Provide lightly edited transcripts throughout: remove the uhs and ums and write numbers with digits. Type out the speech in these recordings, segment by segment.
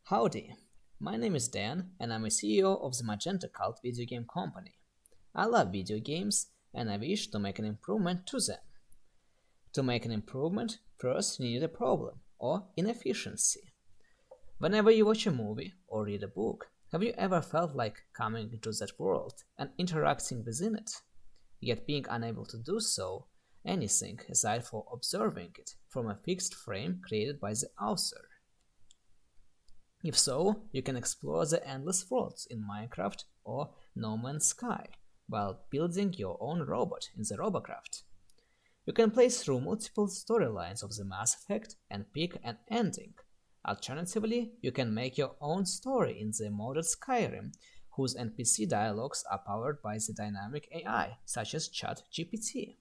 Howdy, my name is Dan and I'm a CEO of the Magenta Cult video game company. I love video games and I wish to make an improvement to them. To make an improvement, first you need a problem or inefficiency. Whenever you watch a movie or read a book, have you ever felt like coming into that world and interacting within it, yet being unable to do so anything aside for observing it from a fixed frame created by the author? If so, you can explore the endless worlds in Minecraft or No Man's Sky while building your own robot in the Robocraft. You can play through multiple storylines of the Mass Effect and pick an ending. Alternatively, you can make your own story in the modded Skyrim, whose NPC dialogues are powered by the dynamic AI, such as ChatGPT.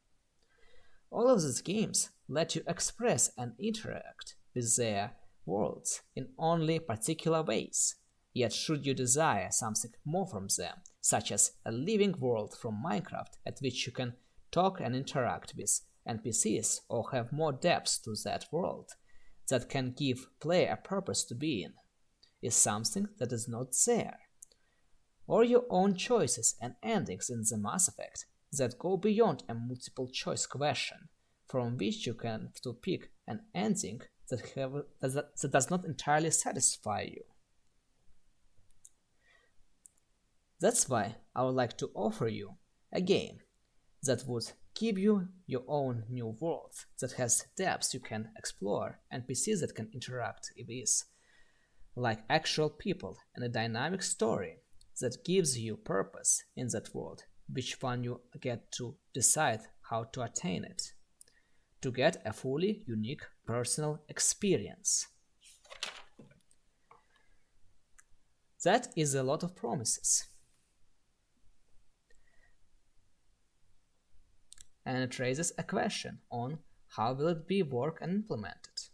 All of these games let you express and interact with their worlds in only particular ways. Yet should you desire something more from them, such as a living world from Minecraft at which you can talk and interact with NPCs or have more depth to that world that can give play a purpose to be in, is something that is not there. Or your own choices and endings in the Mass Effect that go beyond a multiple choice question, from which you can to pick an ending that does not entirely satisfy you. That's why I would like to offer you a game that would give you your own new world that has depths you can explore, NPCs that can interact with, like actual people, and a dynamic story that gives you purpose in that world, which one you get to decide how to attain it, to get a fully unique personal experience. That is a lot of promises. And it raises a question on how will it be work and implemented.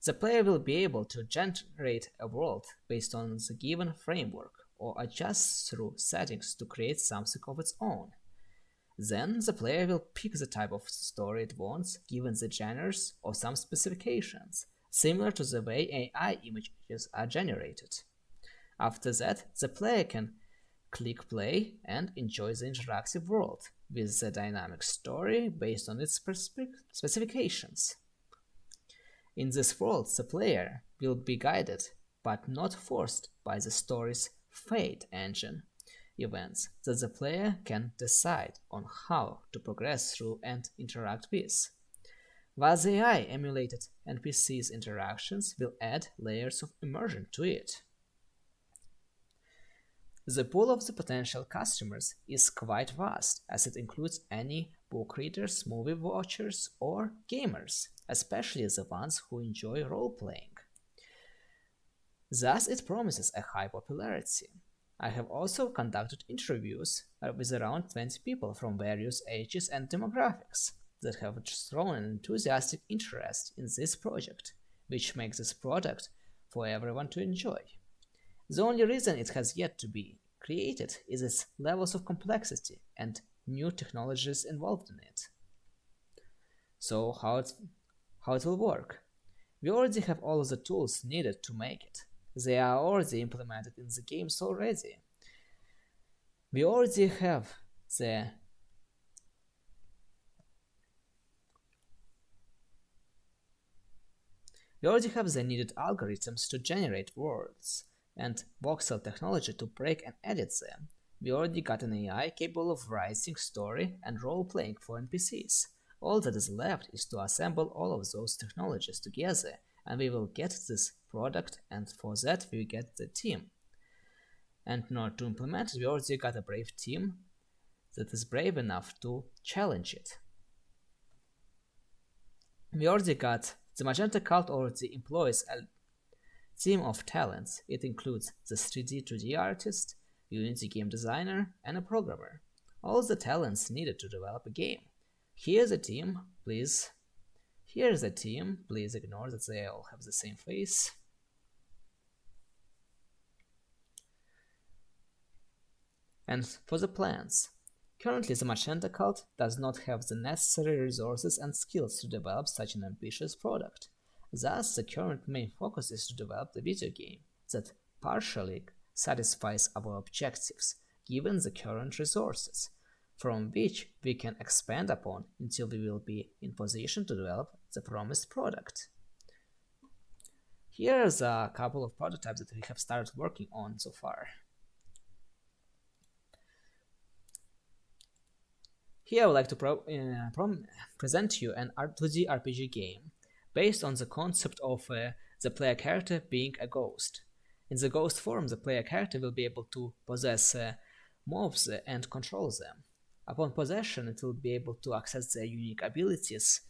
The player will be able to generate a world based on the given framework or adjust through settings to create something of its own. Then the player will pick the type of story it wants given the genres or some specifications, similar to the way AI images are generated. After that, the player can click play and enjoy the interactive world with the dynamic story based on its specifications. In this world, the player will be guided but not forced by the story's fate engine events that the player can decide on how to progress through and interact with. While the AI emulated NPC's interactions will add layers of immersion to it. The pool of the potential customers is quite vast, as it includes any book readers, movie watchers, or gamers, especially the ones who enjoy role-playing. Thus, it promises a high popularity. I have also conducted interviews with around 20 people from various ages and demographics that have shown an enthusiastic interest in this project, which makes this product for everyone to enjoy. The only reason it has yet to be created is its levels of complexity and new technologies involved in it. So how it will work? We already have all of the tools needed to make it. They are already implemented in the games already. We already have the We already have the needed algorithms to generate worlds and voxel technology to break and edit them. We already got an AI capable of writing story and role-playing for NPCs. All that is left is to assemble all of those technologies together and we will get this product, and for that we get the team. And in order to implement it, we already got a brave team that is brave enough to challenge it. We already got the Magenta Cult already employs a team of talents. It includes the 3D 2D artist, Unity game designer, and a programmer. All the talents needed to develop a game. Here's a team, please. Here's a team, please ignore that they all have the same face. And for the plans. Currently, the Magenta Cult does not have the necessary resources and skills to develop such an ambitious product. Thus, the current main focus is to develop the video game, that partially satisfies our objectives given the current resources, from which we can expand upon until we will be in position to develop the promised product. Here's a couple of prototypes that we have started working on so far. Here I would like to present to you an 2D RPG game based on the concept of the player character being a ghost. In the ghost form, the player character will be able to possess mobs and control them. Upon possession, it will be able to access their unique abilities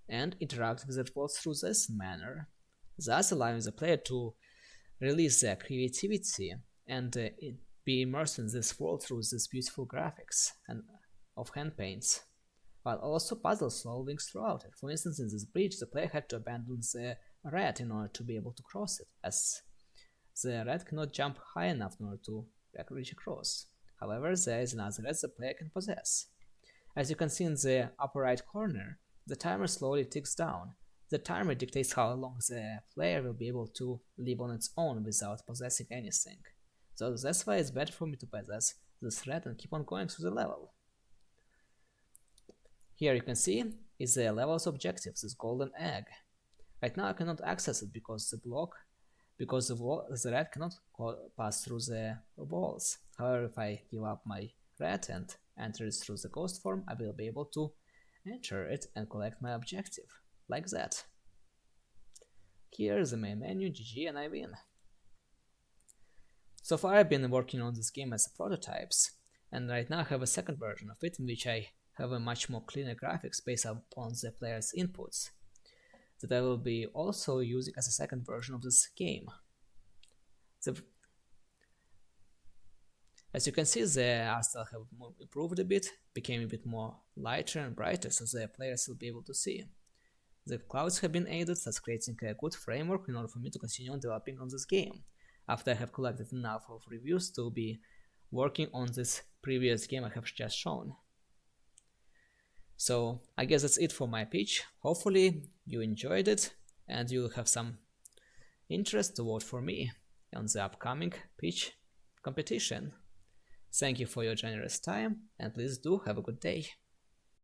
and interact with the world through this manner, thus allowing the player to release their creativity and be immersed in this world through these beautiful graphics and of hand paints, while also puzzle solving throughout it. For instance, in this bridge, the player had to abandon the rat in order to be able to cross it, as the rat cannot jump high enough in order to reach across. However, there is another rat the player can possess. As you can see in the upper right corner, the timer slowly ticks down. The timer dictates how long the player will be able to live on its own without possessing anything. So that's why it's better for me to possess this rat and keep on going through the level. Here you can see is the level's objective, this golden egg. Right now I cannot access it because the rat cannot pass through the walls. However, if I give up my rat and enter it through the ghost form, I will be able to enter it and collect my objective, like that. Here is the main menu, GG, and I win. So far I've been working on this game as prototypes, and right now I have a second version of it in which I have a much more cleaner graphics based upon the player's inputs that I will be also using as a second version of this game. As you can see, the art style have improved a bit, became a bit more lighter and brighter so the players will be able to see. The clouds have been added, thus creating a good framework in order for me to continue on developing on this game, after I have collected enough of reviews to be working on this previous game I have just shown. So I guess that's it for my pitch. Hopefully you enjoyed it and you'll have some interest to vote for me on the upcoming pitch competition. Thank you for your generous time and please do have a good day.